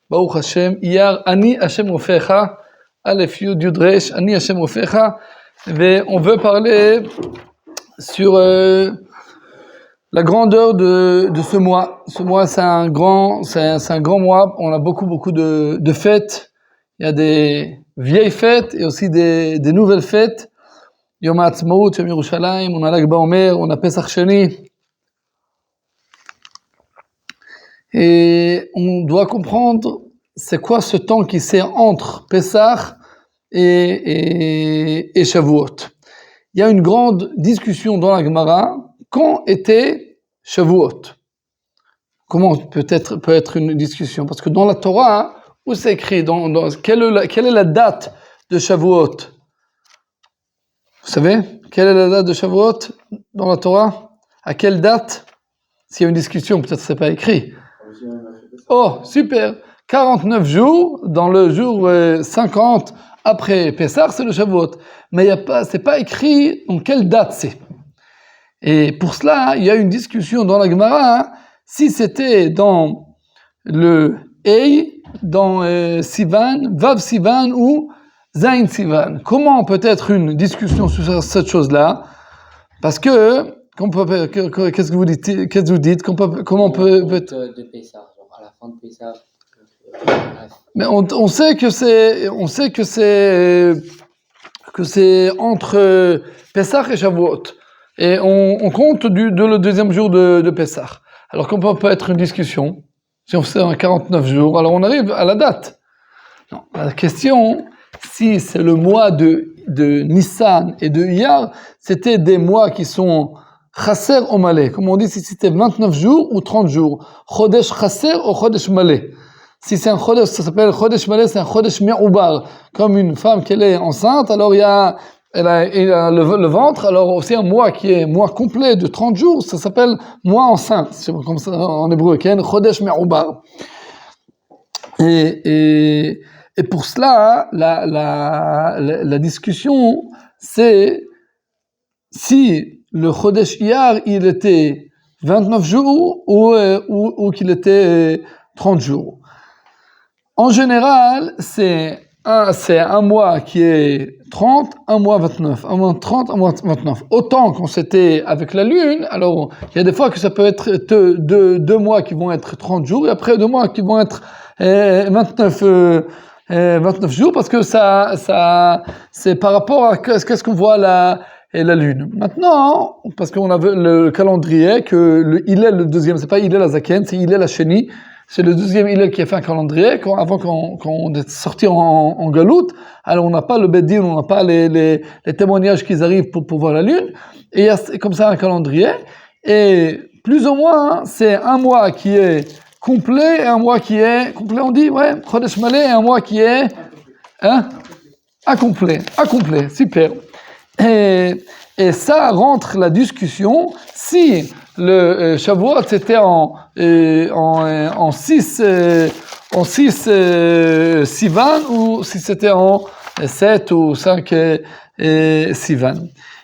Baruch Hashem, hier, Ani Hashem Rofecha, Aleph Yud Yud Resh, Ani Hashem Rofecha, et on veut parler sur la grandeur de ce mois. Ce mois, c'est un grand mois. On a beaucoup de fêtes. Il y a des vieilles fêtes et aussi des nouvelles fêtes. Yom HaAtzmaut, Yom Yerushalayim, on a Lag BaOmer, on a Pesach Sheni. Et on doit comprendre c'est quoi ce temps qui c'est entre Pesach et Shavuot. Il y a une grande discussion dans la Gemara. Quand était Shavuot? Comment peut être une discussion? Parce que dans la Torah, où c'est écrit? Quelle est la date de Shavuot? Vous savez? Quelle est la date de Shavuot dans la Torah? À quelle date? S'il y a une discussion, peut-être c'est pas écrit. Oh, super! 49 jours, dans le jour 50 après Pessah, c'est le Shavuot. Mais c'est pas écrit dans quelle date c'est. Et pour cela, il y a une discussion dans la Gemara, si c'était dans le Ei, dans Sivan, Vav Sivan ou Zain Sivan. Comment peut être une discussion sur cette chose-là? Parce que, qu'est-ce que vous dites? Comment on peut... De Pessah, genre à la fin de Pessah. Mais on sait que c'est entre Pessah et Shavuot. Et on compte le deuxième jour de Pessah. Alors comment peut être une discussion? Si on fait 49 jours, alors on arrive à la date. Non, la question, si c'est le mois de Nissan et de Iyar, c'était des mois qui sont Chasser ou Malé. Comme on dit, si c'était 29 jours ou 30 jours. Chodesh Chasser ou Chodesh Malé. Si c'est un Chodesh, ça s'appelle Chodesh Malé, c'est un Chodesh Mi'oubar. Comme une femme qui est enceinte, alors elle a le ventre, alors aussi un mois qui est mois complet de 30 jours, ça s'appelle mois enceinte. C'est comme ça en hébreu, Chodesh Mi'oubar. Et pour cela, la discussion, c'est si le Chodesh Iyar, il était 29 jours ou qu'il était 30 jours. En général, c'est un mois qui est 30, un mois 29, un mois 30, un mois 29. Autant qu'on c'était avec la lune, alors il y a des fois que ça peut être deux mois qui vont être 30 jours et après 2 mois qui vont être 29 jours parce que ça c'est par rapport à qu'est-ce qu'on voit la lune. Maintenant, parce qu'on a le calendrier que le Hillel, le deuxième, c'est pas Hillel Azaken, c'est Hillel Hasheni. C'est le deuxième Hillel qui a fait un calendrier, avant qu'on est sorti en galoute. Alors on n'a pas le Beddin, on n'a pas les témoignages qui arrivent pour voir la lune. Et il y a comme ça un calendrier. Et plus ou moins, c'est un mois qui est complet et un mois qui est complet. On dit, ouais, Chodesh Malé et un mois qui est incomplet, super. Et ça rentre la discussion si le Shavuot c'était en 6 Sivan ou si c'était en 7 ou 5 Sivan.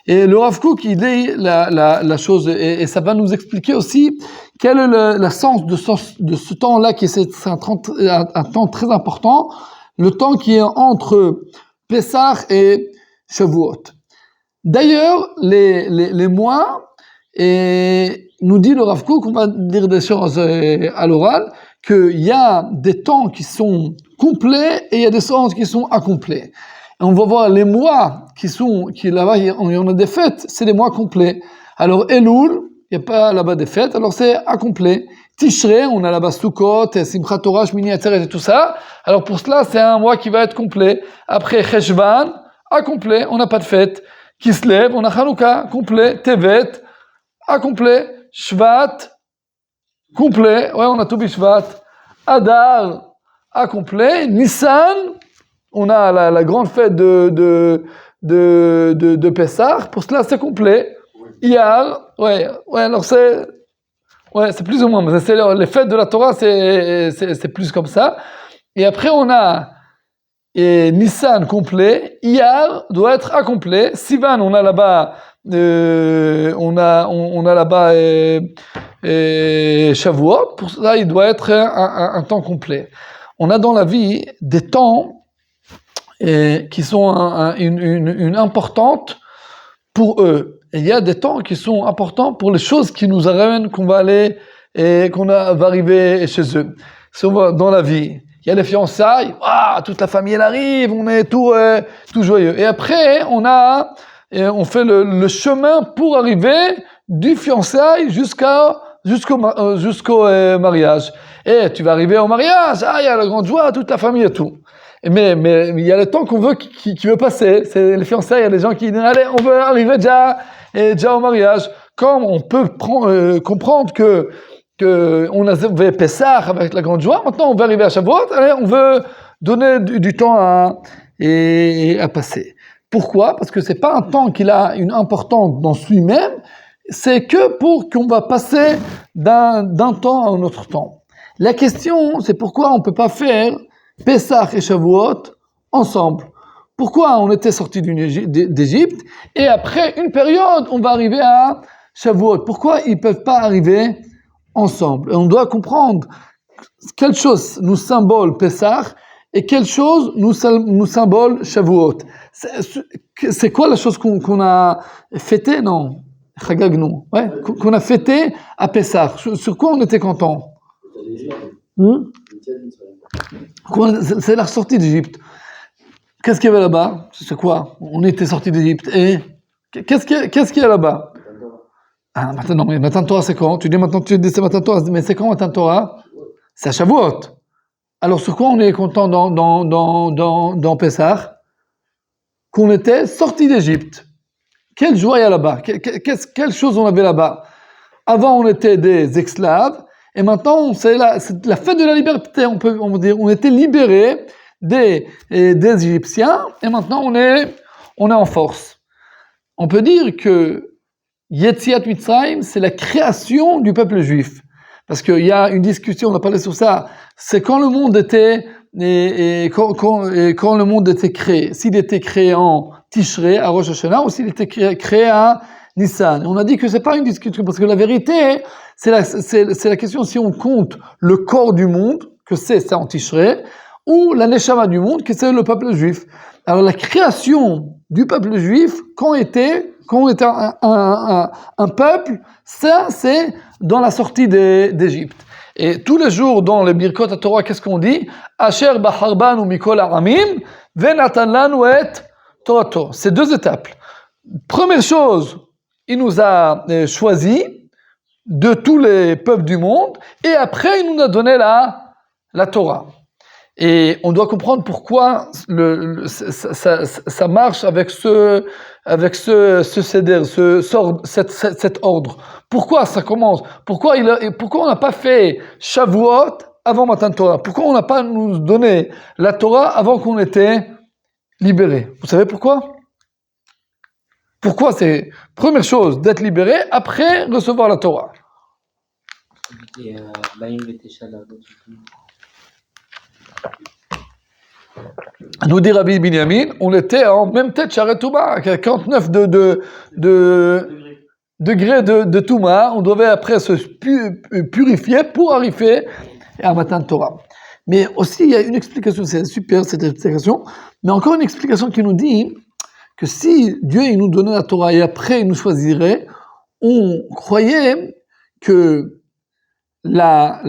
Et le Rav Kook, il dit la chose, et ça va nous expliquer aussi quel est le sens de ce temps-là, qui c'est un temps très important, le temps qui est entre Pessah et Shavuot. D'ailleurs, les mois, et nous dit le Rav Kook, on va dire des choses à l'oral, qu'il y a des temps qui sont complets et il y a des temps qui sont incomplets. Et on va voir les mois qui là-bas, il y en a des fêtes, c'est des mois complets. Alors Elul, il n'y a pas là-bas des fêtes, alors c'est incomplet. Tishrei, on a là-bas Sukkot, Simchat Torah, Shmini Atzeret et tout ça. Alors pour cela, c'est un mois qui va être complet. Après Cheshvan, incomplet, on n'a pas de fête. Kislev, on a Hanouka, complet. Tevet, incomplet. Shvat, complet. Ouais, on a Tobi Shvat. Adar, incomplet. Nissan, on a la grande fête de Pessah. Pour cela, c'est complet. Iyar, ouais, alors c'est plus ou moins. Mais les fêtes de la Torah, c'est plus comme ça. Et après, on a Nissan complet, Iyar doit être incomplet, Sivan on a là-bas Shavuot, pour ça il doit être un temps complet. on a dans la vie des temps qui sont une importante pour eux. Et il y a des temps qui sont importants pour les choses qui nous amènent, qu'on va aller et va arriver chez eux. Si on va dans la vie, il y a les fiançailles, toute la famille elle arrive, on est tout joyeux. Et après, on fait le chemin pour arriver du fiançailles jusqu'au mariage. Et tu vas arriver au mariage, il y a la grande joie, toute la famille et tout. Mais il y a le temps qu'on veut qui veut passer. C'est les fiançailles, il y a des gens qui disent allez, on veut arriver déjà au mariage. Comme on peut comprendre que on avait Pessah avec la grande joie, maintenant on veut arriver à Shavuot, allez, on veut donner du temps à passer. Pourquoi? Parce que c'est pas un temps qu'il a une importance dans lui-même, c'est que pour qu'on va passer d'un temps à un autre temps. La question, c'est pourquoi on peut pas faire Pessah et Shavuot ensemble. Pourquoi on était sorti d'Égypte et après une période, on va arriver à Shavuot. Pourquoi ils peuvent pas arriver ensemble? Et on doit comprendre quelle chose nous symbole Pessah et quelle chose nous symbole Shavuot. C'est quoi la chose qu'on a fêté? Non, Chagag non. Ouais, qu'on a fêté à Pessah. Sur quoi on était content? C'est la sortie d'Égypte. Qu'est-ce qu'il y avait là-bas? C'est quoi? On était sorti d'Égypte. Et qu'est-ce qu'il y a là-bas? Maintenant, mais Matan Torah, c'est quand? Tu dis c'est Matan Torah, mais c'est quand Matan Torah? C'est à Shavuot. Alors, sur quoi on est content dans Pessah? Qu'on était sorti d'Égypte. Quelle joie il y a là-bas? Quelle chose on avait là-bas? Avant, on était des esclaves. Et maintenant, c'est la fête de la liberté, on peut dire. On était libérés des Égyptiens, et maintenant on est en force. On peut dire que Yetziat Mitzrayim, c'est la création du peuple juif. Parce qu'il y a une discussion, on a parlé sur ça, c'est quand le monde était, quand le monde était créé. S'il était créé en Tishrei, à Rosh Hashanah, ou s'il était créé à Nissan. Et on a dit que c'est pas une discussion, parce que la vérité, c'est la question si on compte le corps du monde, que c'est en Tishrei, ou la Neshama du monde, que c'est le peuple juif. Alors la création du peuple juif, quand on était un peuple, ça c'est dans la sortie d'Égypte. Et tous les jours dans le Birkot HaTorah, qu'est-ce qu'on dit? Asher bacharbanu mikol ha'amim, venatan lanu et Torato. C'est deux étapes. Première chose, il nous a choisi de tous les peuples du monde, et après il nous a donné la Torah. Et on doit comprendre pourquoi ça marche avec ce céder, cet ordre. Pourquoi ça commence? Pourquoi on n'a pas fait Shavuot avant Matan Torah? Pourquoi on n'a pas nous donné la Torah avant qu'on était libérés? Vous savez pourquoi? Pourquoi c'est première chose d'être libéré, après recevoir la Torah? Nous dit Rabbi Binyamin, on était en même tête Sharet Touma, 49 degrés de Touma, on devait après se purifier pour arriver à Matan Torah. Mais aussi, il y a une explication, c'est super cette explication, mais encore une explication qui nous dit que si Dieu il nous donnait la Torah et après il nous choisirait, on croyait que la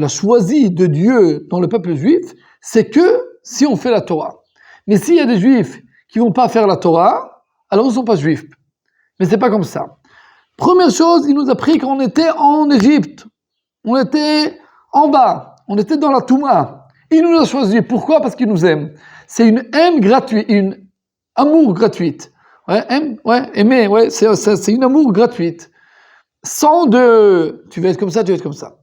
choisie de Dieu dans le peuple juif, c'est que si on fait la Torah. Mais s'il y a des juifs qui vont pas faire la Torah, alors ils ne sont pas juifs. Mais c'est pas comme ça. Première chose, il nous a pris quand on était en Égypte. On était en bas. On était dans la Touma. Il nous a choisi. Pourquoi? Parce qu'il nous aime. C'est une haine gratuite, une amour gratuite. Aimer, c'est une amour gratuite. Sans tu vas être comme ça, tu vas être comme ça.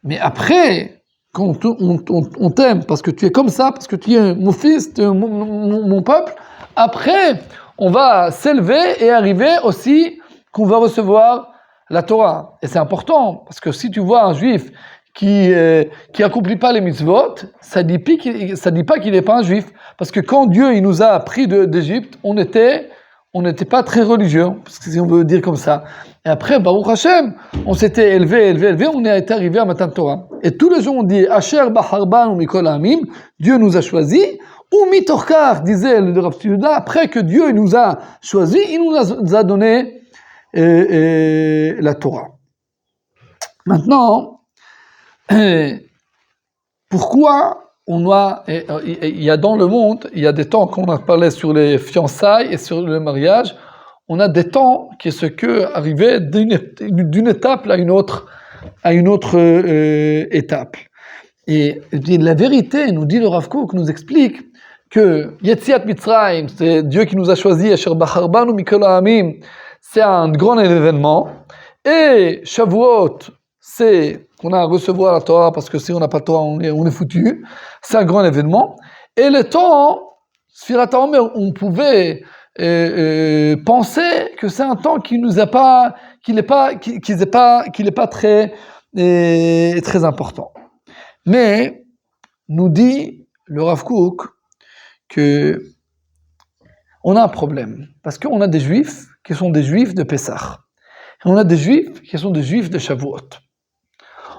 Mais après, quand on t'aime parce que tu es comme ça, parce que tu es mon fils, mon peuple, après, on va s'élever et arriver aussi qu'on va recevoir la Torah. Et c'est important, parce que si tu vois un juif qui accomplit pas les mitzvot, ça dit pas qu'il n'est pas un juif. Parce que quand Dieu il nous a pris d'Égypte, on était on n'était pas très religieux, parce que si on veut dire comme ça. Et après, Baruch Hashem, on s'était élevé, on est arrivé à Matan Torah. Et tous les jours, on dit, Asher Baharban ou Mikol Amim, Dieu nous a choisis, ou Mitorkar, disait le Rav Yehuda, après que Dieu nous a choisis, il nous a donné la Torah. Maintenant, pourquoi il y a dans le monde, il y a des temps qu'on a parlé sur les fiançailles et sur le mariage, on a des temps qui est ce que arrivait d'une étape à une autre étape. Et la vérité, nous dit le Rav Kook, nous explique que Yetziat Mitzrayim, c'est Dieu qui nous a choisi, Asher Bachar Banu Mikol Ha'amim, c'est un grand événement, et Shavuot, c'est qu'on a à recevoir la Torah, parce que si on n'a pas de Torah, on est foutu. C'est un grand événement. Et le temps, Sfirat HaOmer, on pouvait penser que c'est un temps qui n'est pas très important. Mais, nous dit le Rav Kook, que on a un problème. Parce qu'on a des Juifs qui sont des Juifs de Pessah. Et on a des Juifs qui sont des Juifs de Shavuot.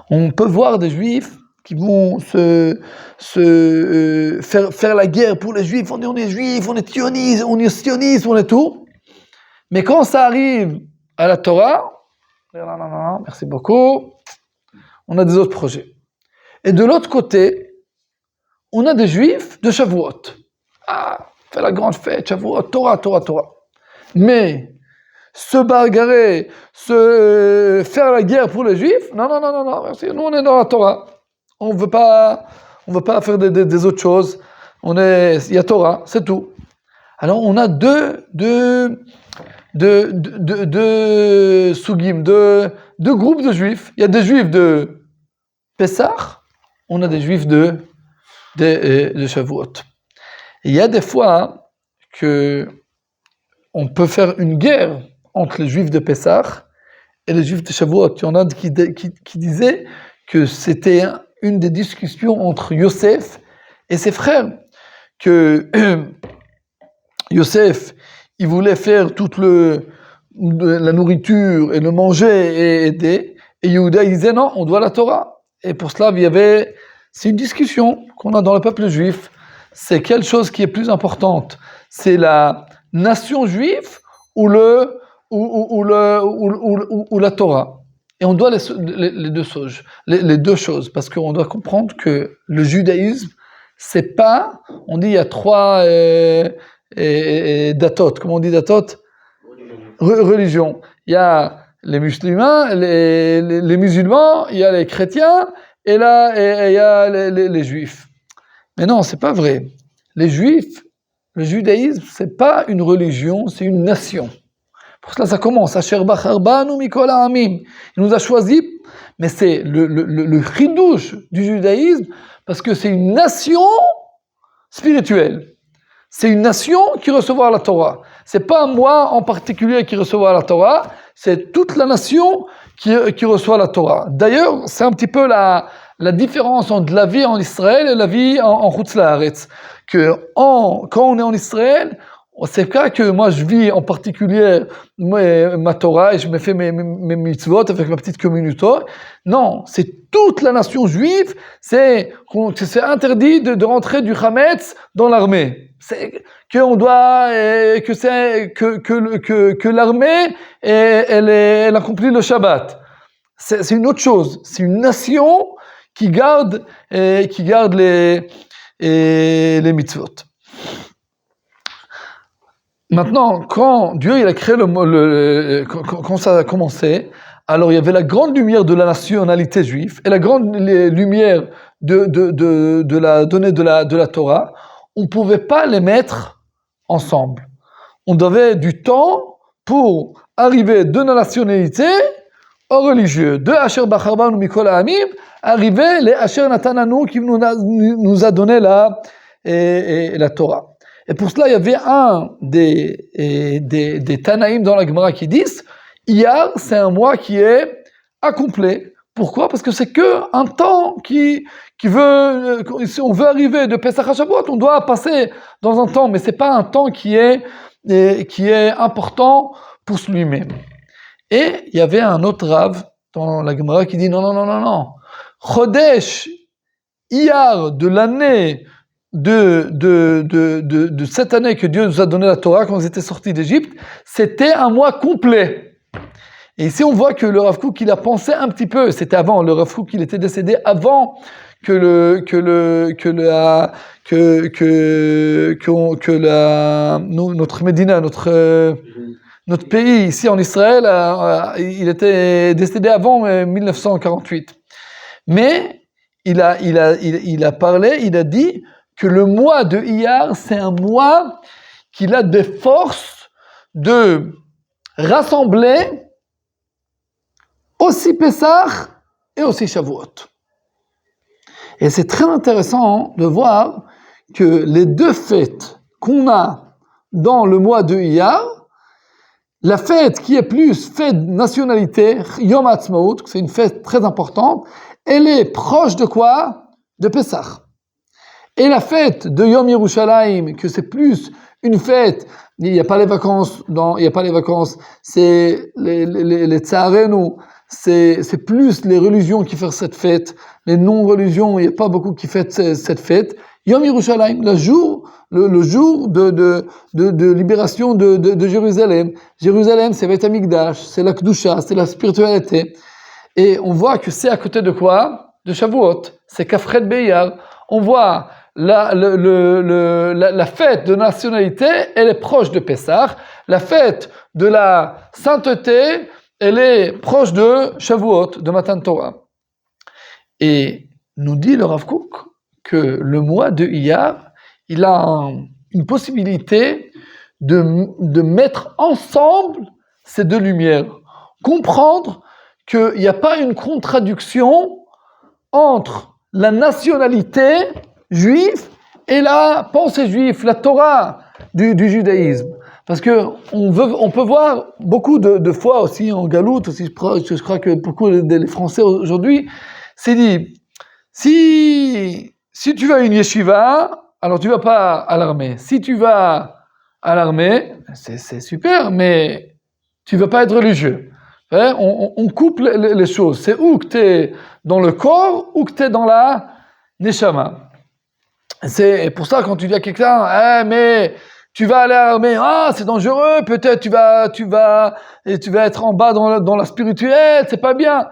On peut voir des Juifs qui vont faire la guerre pour les Juifs. On est Juifs, on est sionistes, on est tout. Mais quand ça arrive à la Torah, merci beaucoup, on a des autres projets. Et de l'autre côté, on a des Juifs de Shavuot. Fait la grande fête, Shavuot, Torah. Mais se bagarrer, faire la guerre pour les Juifs, non, merci. Nous on est dans la Torah. On veut pas faire des autres choses. Il y a Torah, c'est tout. Alors on a deux sugim, deux groupes de Juifs. Il y a des Juifs de Pessah, on a des Juifs de Shavuot. Il y a des fois que on peut faire une guerre entre les Juifs de Pessah et les Juifs de Shavuot. Il y en a qui disaient que c'était une des discussions entre Yosef et ses frères, que Yosef, il voulait faire toute la nourriture et le manger et aider, et Yehuda, il disait non, on doit la Torah. Et pour cela, c'est une discussion qu'on a dans le peuple juif. C'est quelle chose qui est plus importante? C'est la nation juive ou la Torah? Et on doit les deux choses, parce qu'on doit comprendre que le judaïsme, c'est pas, on dit il y a trois datot, comment on dit datot? Religion. Il y a les musulmans, les musulmans, il y a les chrétiens, et là, il y a les juifs. Mais non, c'est pas vrai. Les juifs, le judaïsme, c'est pas une religion, c'est une nation. Pour cela, ça commence. Asher Bachar Banu Mikol Ha'amim. Il nous a choisis, mais c'est le chidouche du judaïsme, parce que c'est une nation spirituelle. C'est une nation qui recevra la Torah. C'est pas moi en particulier qui recevra la Torah, c'est toute la nation qui reçoit la Torah. D'ailleurs, c'est un petit peu la différence entre la vie en Israël et la vie en Chutz La'aretz. Quand on est en Israël, c'est pas que moi je vis en particulier ma Torah et je me fais mes mitzvot avec ma petite communauté. Non, c'est toute la nation juive, c'est interdit de rentrer du Hametz dans l'armée. C'est qu'on doit que l'armée elle accomplit le Shabbat. C'est une autre chose. C'est une nation qui garde les mitzvot. Maintenant, quand Dieu il a créé quand ça a commencé, alors il y avait la grande lumière de la nationalité juive et la grande lumière de la donnée de la Torah. On ne pouvait pas les mettre ensemble. On avait du temps pour arriver de la nationalité au religieux. De Asher Bachar Banu Mikol Ha'amim, arriver les Asher Natananu qui nous a donné la Torah. Et pour cela, il y avait un des Tanaïm dans la Gemara qui disent Iyar, c'est un mois qui est incomplet. Pourquoi? Parce que c'est que un temps qui veut, si on veut arriver de Pesach à Shavuot, on doit passer dans un temps, mais c'est pas un temps qui est qui est important pour lui-même. Et il y avait un autre Rav dans la Gemara qui dit non. Chodesh Iyar de l'année de cette année que Dieu nous a donné la Torah quand ils étaient sortis d'Égypte, c'était un mois complet. Et ici on voit que le Rav Kook, il a pensé un petit peu, c'était avant, le Rav Kook, il était décédé avant que notre Médina, notre pays ici en Israël, il était décédé avant 1948. Mais il a parlé, il a dit que le mois de Iyar, c'est un mois qu'il a des forces de rassembler aussi Pessah et aussi Shavuot. Et c'est très intéressant de voir que les deux fêtes qu'on a dans le mois de Iyar, la fête qui est plus fête nationalité, Yom Ha'atzmaut, c'est une fête très importante, elle est proche de quoi? De Pessah. Et la fête de Yom Yerushalayim, que c'est plus une fête, il n'y a pas les vacances, c'est les Tsarenu, c'est plus les religions qui font cette fête, les non-religions, il n'y a pas beaucoup qui fêtent cette fête. Yom Yerushalayim, le jour de libération de Jérusalem. Jérusalem, c'est Beit Hamikdash, c'est la Kedusha, c'est la spiritualité. Et on voit que c'est à côté de quoi? De Shavuot. C'est Kafret Be'Iyar. On voit la fête de nationalité, elle est proche de Pessah. La fête de la sainteté, elle est proche de Shavuot, de Matan Torah. Et nous dit le Rav Kook que le mois de Iyar, il a une possibilité de mettre ensemble ces deux lumières. Comprendre qu'il n'y a pas une contradiction entre la nationalité juive et la pensée juive, la Torah du judaïsme. Parce que on peut voir beaucoup de fois aussi en galoute, aussi je crois que beaucoup des Français aujourd'hui, c'est dit, si tu vas à une yeshiva, alors tu vas pas à l'armée. Si tu vas à l'armée, c'est super, mais tu vas pas être religieux. On coupe les choses. C'est ou que tu es dans le corps ou que tu es dans la neshama. C'est pour ça quand tu dis à quelqu'un, mais tu vas aller à l'armée, c'est dangereux, peut-être tu vas être en bas dans la spirituelle, c'est pas bien.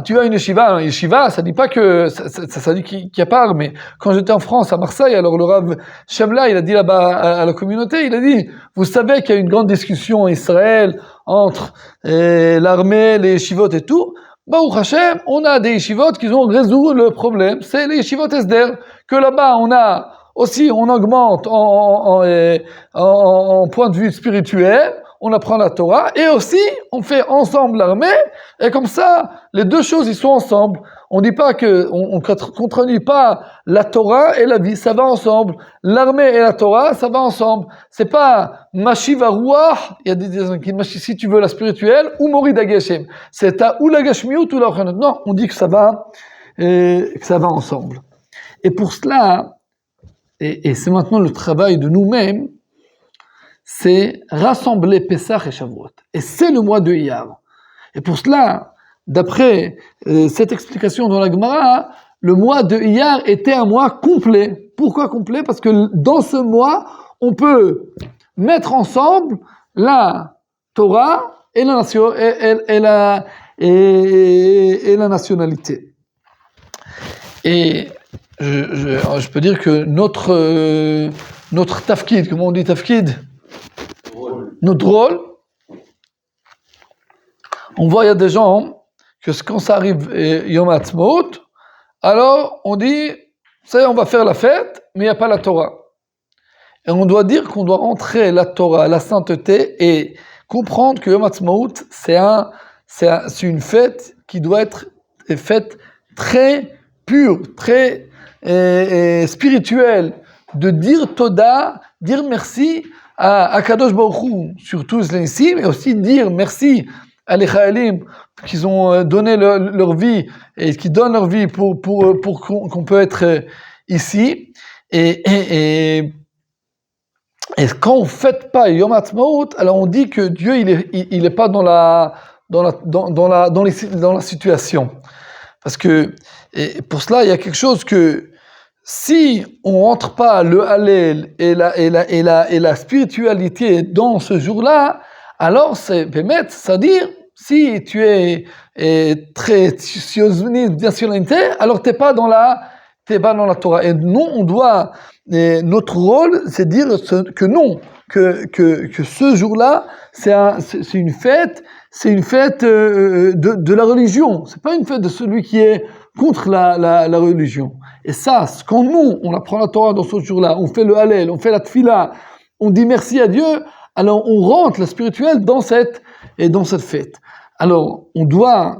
Tu vas à une yeshiva, ça dit pas que, ça dit qu'il n'y a pas armée. Quand j'étais en France, à Marseille, alors le Rav Shemla, il a dit là-bas à la communauté, il a dit, vous savez qu'il y a une grande discussion en Israël entre l'armée, les yeshivot et tout. Baruch Hashem, on a des yeshivot qui ont résolu le problème. C'est les yeshivot Esder, que là-bas on augmente en point de vue spirituel, on apprend la Torah, et aussi on fait ensemble l'armée, et comme ça, les deux choses, ils sont ensemble. On dit pas on contredit pas la Torah et la vie, ça va ensemble. L'armée et la Torah, ça va ensemble. C'est pas Mashiva Ruach, il y a des qui si tu veux la spirituelle, ou Morid Ageshem. C'est ta ou la Gashmiut ou la Ochanot. Non, on dit que ça va ensemble. Et pour cela, et c'est maintenant le travail de nous-mêmes, c'est rassembler Pessah et Shavuot. Et c'est le mois de Iyar. Et pour cela, d'après cette explication dans la Gemara, le mois de Iyar était un mois complet. Pourquoi complet? Parce que dans ce mois, on peut mettre ensemble la Torah et la nationalité. Et je peux dire que notre tafkid, comment on dit tafkid? Notre rôle, on voit il y a des gens que quand ça arrive Yom Ha'atzmaut, alors on dit, on va faire la fête, mais il n'y a pas la Torah. Et on doit dire qu'on doit rentrer la Torah, la sainteté, et comprendre que Yom Ha'atzmaut, c'est une fête qui doit être faite très pure, très spirituelle, de dire Toda, dire merci à Kadosh Baruch Hu, surtout ici, mais aussi dire merci à les Chayalim qui ont donné leur vie et qui donnent leur vie pour qu'on peut être ici. Et Et quand on ne fête pas Yom Ha'atzmaut, alors on dit que Dieu, il est pas dans la situation. Parce que, et pour cela, il y a quelque chose que, si on rentre pas le Hallel et la spiritualité dans ce jour-là, alors c'est Bémet, c'est-à-dire, si tu es très nationalité, alors t'es pas dans la Torah. Et nous, on doit, notre rôle, c'est dire que non, que ce jour-là, c'est une fête de la religion. C'est pas une fête de celui qui est contre la religion. Et ça, quand nous, on apprend la Torah dans ce jour-là, on fait le Hallel, on fait la Tfila, on dit merci à Dieu, alors on rentre le spirituel dans cette fête. Alors,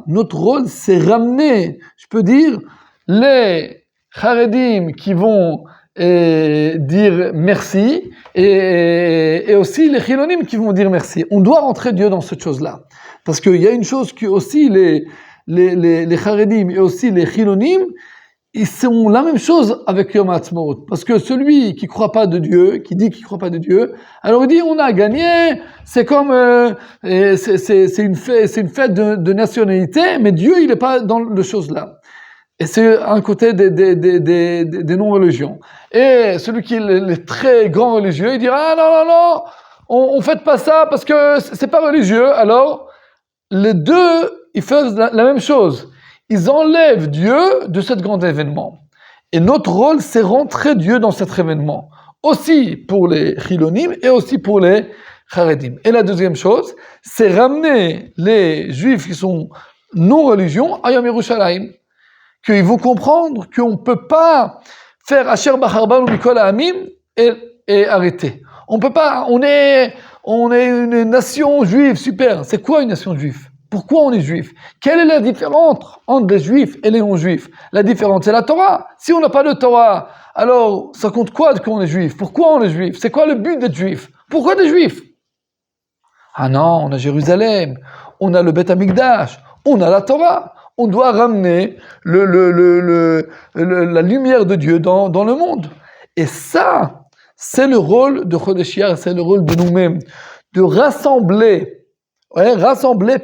notre rôle, c'est ramener, je peux dire, les Haredim qui vont dire merci, et aussi les Chilonim qui vont dire merci. On doit rentrer Dieu dans cette chose-là. Parce qu'il y a une chose que aussi les Haredim et aussi les Chilonim, ils sont la même chose avec Yom Ha'atzmaut. Parce que celui qui croit pas de Dieu, qui dit qu'il croit pas de Dieu, alors il dit on a gagné, c'est comme c'est une fête de nationalité, mais Dieu il est pas dans le chose là. Et c'est un côté des non-religions. Et celui qui est le très grand religieux, il dira non, on fête pas ça parce que c'est pas religieux. Alors les deux ils font la même chose. Ils enlèvent Dieu de cet grand événement. Et notre rôle, c'est rentrer Dieu dans cet événement. Aussi pour les Chilonim et aussi pour les Haredim. Et la deuxième chose, c'est ramener les Juifs qui sont non-religions à Yom Yerushalayim. Qu'ils vont comprendre qu'on ne peut pas faire Asher Bacharbanu Mikol Ha'amim et arrêter. On peut pas, on est une nation juive, super. C'est quoi une nation juive? Pourquoi on est juif? Quelle est la différence entre les juifs et les non-juifs? La différence, c'est la Torah. Si on n'a pas de Torah, alors ça compte quoi qu'on est juif? Pourquoi on est juif? C'est quoi le but d'être juif? Pourquoi des juifs? Ah non, on a Jérusalem, on a le Beth Amikdash, on a la Torah. On doit ramener la lumière de Dieu dans le monde. Et ça, c'est le rôle de Chodesh Iyar, c'est le rôle de nous-mêmes, de rassembler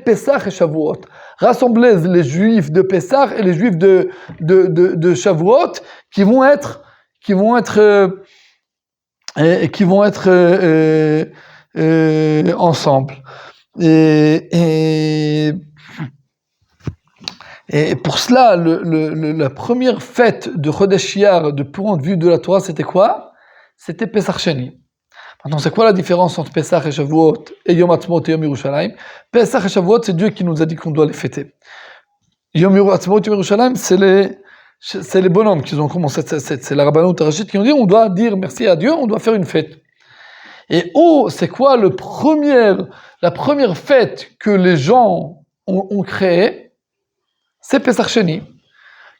Pessah et Shavuot, rassembler les Juifs de Pessah et les Juifs de Shavuot qui vont être ensemble. Et pour cela, la première fête de Chodesh Iyar, de point de vue de la Torah, c'était quoi? C'était Pesach Sheni. Maintenant, c'est quoi la différence entre Pesach et Shavuot et Yom Ha'atzmaut et Yom Yerushalayim? Pesach et Shavuot, c'est Dieu qui nous a dit qu'on doit les fêter. Yom Ha'atzmaut et Yom Yerushalayim, c'est les bonhommes qui ont commencé, c'est la Rabbanou Tarashit qui ont dit on doit dire merci à Dieu, on doit faire une fête. Et c'est quoi la première fête que les gens ont créée? C'est Pesach Sheni.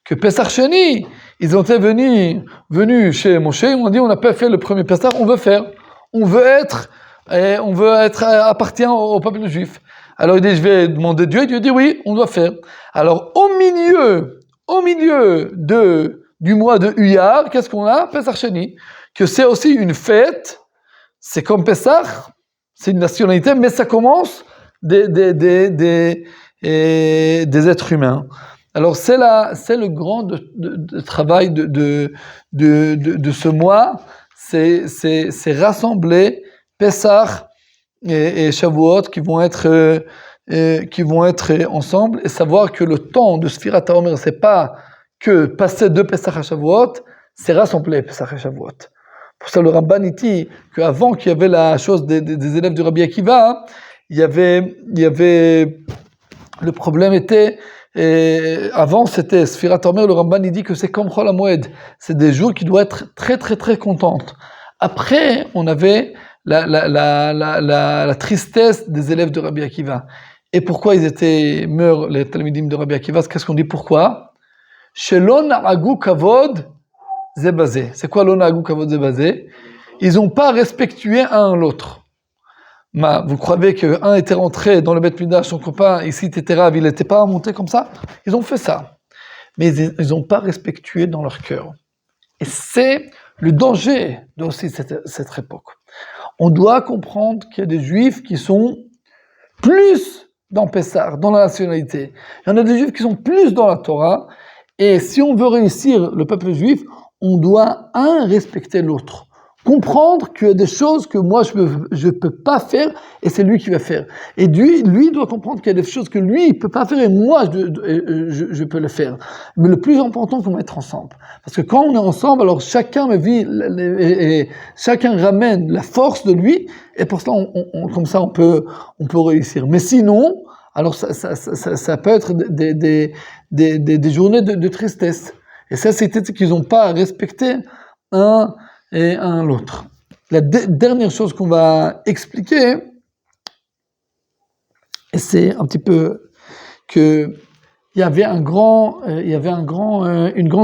Que Pesach Sheni, ils ont été venus chez Moshe, ils ont dit on n'a pas fait le premier Pesach, on veut faire. On veut être appartient au peuple juif. Alors il dit je vais demander Dieu, et Dieu dit oui, on doit faire. Alors au milieu du mois de Iyar, qu'est-ce qu'on a? Pesach Sheni, que c'est aussi une fête, c'est comme Pesach, c'est une nationalité, mais ça commence des êtres humains. Alors c'est le grand travail de ce mois, c'est rassembler Pessah et Shavuot qui vont être ensemble et savoir que le temps de Sfirat HaOmer, c'est pas que passer de Pessah à Shavuot, c'est rassembler Pessah et Shavuot. Pour ça, le Ramban dit qu'avant qu'il y avait la chose des élèves du Rabbi Akiva, il y avait le problème était, avant c'était Sfirat HaOmer, le Ramban il dit que c'est comme Chol HaMoed, c'est des jours qui doivent être très très très contentes. Après, on avait la tristesse des élèves de Rabbi Akiva. Et pourquoi ils meurent, les Talmidim de Rabbi Akiva? Qu'est-ce qu'on dit? Pourquoi? Shelo na'agu kavod ze bazé. C'est quoi lo na'agu kavod ze bazé? Ils n'ont pas respectué un l'autre. Vous croyez qu'un était rentré dans le Beth Midrash, son copain, ici, Tétérav, il n'était pas monté comme ça? Ils ont fait ça. Mais ils n'ont pas respectué dans leur cœur. Et c'est le danger de aussi cette époque. On doit comprendre qu'il y a des juifs qui sont plus dans Pessah, dans la nationalité. Il y en a des juifs qui sont plus dans la Torah. Et si on veut réussir le peuple juif, on doit, respecter l'autre. Comprendre qu'il y a des choses que moi je peux pas faire et c'est lui qui va faire. Et lui doit comprendre qu'il y a des choses que lui il peut pas faire et moi je peux le faire. Mais le plus important, c'est qu'on être ensemble. Parce que quand on est ensemble, alors chacun et chacun ramène la force de lui et pour cela comme ça on peut réussir. Mais sinon, alors ça peut être des journées de tristesse. Et ça, c'était qu'ils n'ont pas respecté un et l'autre. La dernière chose qu'on va expliquer, et c'est un petit peu que il y avait une grande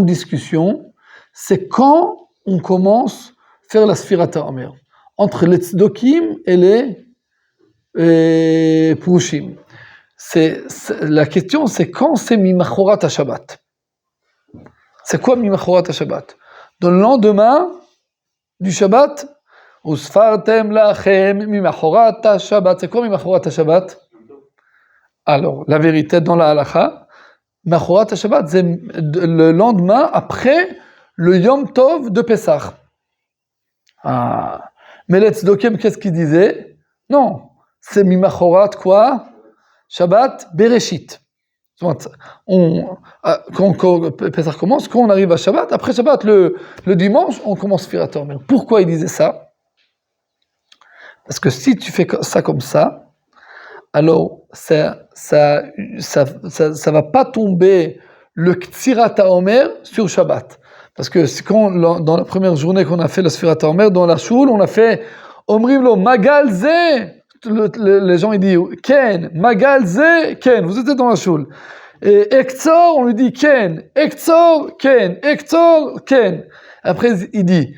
discussion, c'est quand on commence à faire la Sfirat HaOmer, entre les Tzdokim et les Purushim. La question, c'est quand c'est Mimachorat HaShabbat. C'est quoi Mimachorat HaShabbat? Dans le lendemain du Shabbat, Usfartem lachem Mimachorat HaShabbat. C'est quoi Mimachorat HaShabbat? Alors, la vérité dans la halakha, Mimachorat HaShabbat, c'est le lendemain après le Yom Tov de Pessah. Mais les Tzdokim, qu'est-ce qu'ils disaient? Non, c'est Mimachorat quoi? Shabbat Bereshit. Quand Pessah commence, quand on arrive à Shabbat, après Shabbat, le dimanche, on commence Sfirat HaOmer. Pourquoi il disait ça? Parce que si tu fais ça comme ça, alors ça va pas tomber le Ktsirat HaOmer sur Shabbat. Parce que dans la première journée qu'on a fait le Sfirat HaOmer, dans la choule, on a fait Omrim lo Magal Ze. Les gens ils disent Ken, Magal Ze, Ken. Vous étiez dans la choule. Et Ektzor, on lui dit Ken, Ektzor, Ken, Ektzor, Ken. Après, il dit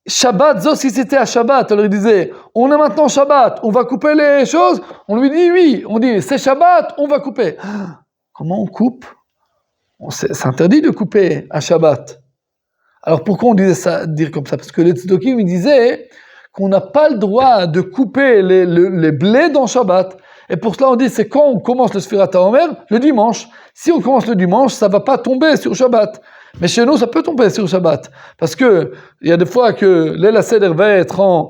Shabbat, Zo, si c'était à Shabbat, alors il disait on est maintenant Shabbat, on va couper les choses. On lui dit oui, on dit c'est Shabbat, on va couper. Comment on coupe? C'est interdit de couper à Shabbat. Alors pourquoi on disait ça, dire comme ça? Parce que les Tzdokim, ils disaient qu'on n'a pas le droit de couper les blés dans Shabbat. Et pour cela, on dit, c'est quand on commence le Sfirat HaOmer, le dimanche. Si on commence le dimanche, ça ne va pas tomber sur Shabbat. Mais chez nous, ça peut tomber sur Shabbat. Parce que, il y a des fois que l'El HaSeder va être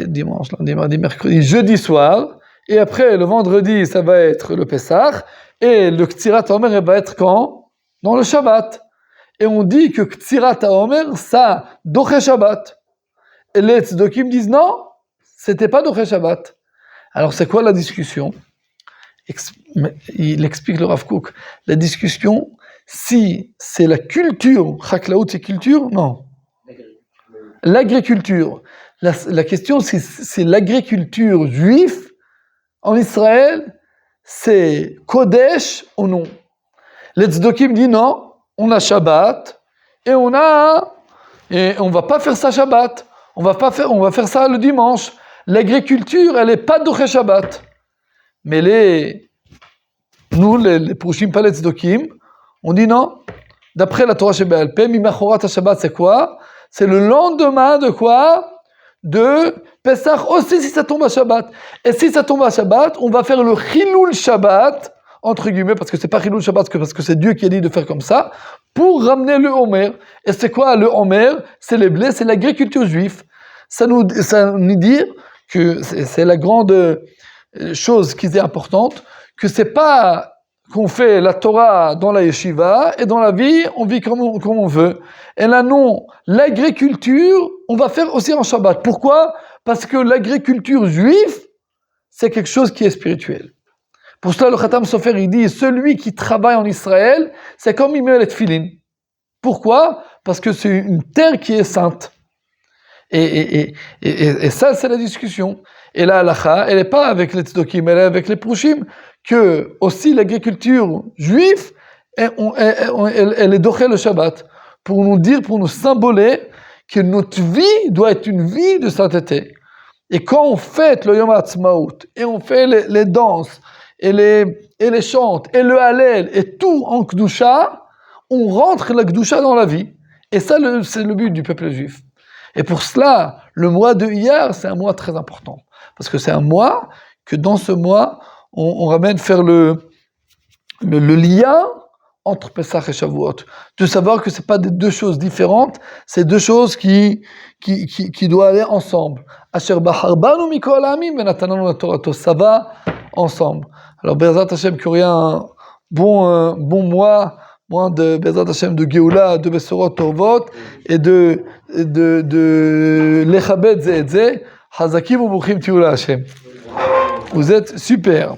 dimanche, lundi, mardi, mercredi, jeudi soir. Et après, le vendredi, ça va être le Pessah. Et le Ktsirat HaOmer, va être quand? Dans le Shabbat. Et on dit que Ktsirat HaOmer, ça, Doche Shabbat. Et les Tzdokim disent non, c'était pas Doche Shabbat. Alors c'est quoi la discussion? Il explique le Rav Kook. La discussion, si c'est la culture, Chaklaout c'est culture? Non. L'agriculture. La question, c'est l'agriculture juive en Israël, c'est Kodesh ou non? Les Tzdokim disent non, on a Shabbat et on va pas faire ça Shabbat. On va faire ça le dimanche. L'agriculture, elle est pas Doche Shabbat. Mais les Purushim pas les Tzdokim, on dit non. D'après la Torah Shebe'al Peh, Mimachorat HaShabbat, c'est quoi? C'est le lendemain de quoi? De Pessah, aussi si ça tombe à Shabbat. Et si ça tombe à Shabbat, on va faire le Chilul Shabbat, entre guillemets, parce que c'est pas Chilul Shabbat, parce que c'est Dieu qui a dit de faire comme ça, pour ramener le Homer. Et c'est quoi le Homer? C'est les blés, c'est l'agriculture juive. Ça nous dit que c'est la grande chose qui est importante, que c'est pas qu'on fait la Torah dans la yeshiva, et dans la vie, on vit comme on veut. Et là, non, l'agriculture, on va faire aussi en Shabbat. Pourquoi? Parce que l'agriculture juive, c'est quelque chose qui est spirituel. Pour cela, le Khatam Sofer, il dit, celui qui travaille en Israël, c'est comme il met les tefilin. Pourquoi? Parce que c'est une terre qui est sainte. Et ça, c'est la discussion. Et la halakha, elle n'est pas avec les tzdokim, elle est avec les prushim, que aussi l'agriculture juive, elle est doché le Shabbat, pour nous dire, pour nous symboler que notre vie doit être une vie de sainteté. Et quand on fête le Yom HaAtzmaut, et on fait les danses, et les chants, et le Hallel, et tout en Kedusha, on rentre la Kedusha dans la vie. Et ça, c'est le but du peuple juif. Et pour cela, le mois de Iyar, c'est un mois très important. Parce que c'est un mois que dans ce mois, on ramène faire le lien entre Pessah et Shavuot. De savoir que c'est pas des deux choses différentes, c'est deux choses qui doivent aller ensemble. Asher bacharbanu mikol ha'amim venatananu latorato. Ça va ensemble. Alors, Bezrat Hashem, qu'il y ait un bon mois de Bezrat Hashem, de Geoula, de Besorot Tovot, et de Lechabed Ze et Ze, Hazakim ou Buchim Tiula Hashem. Vous êtes super.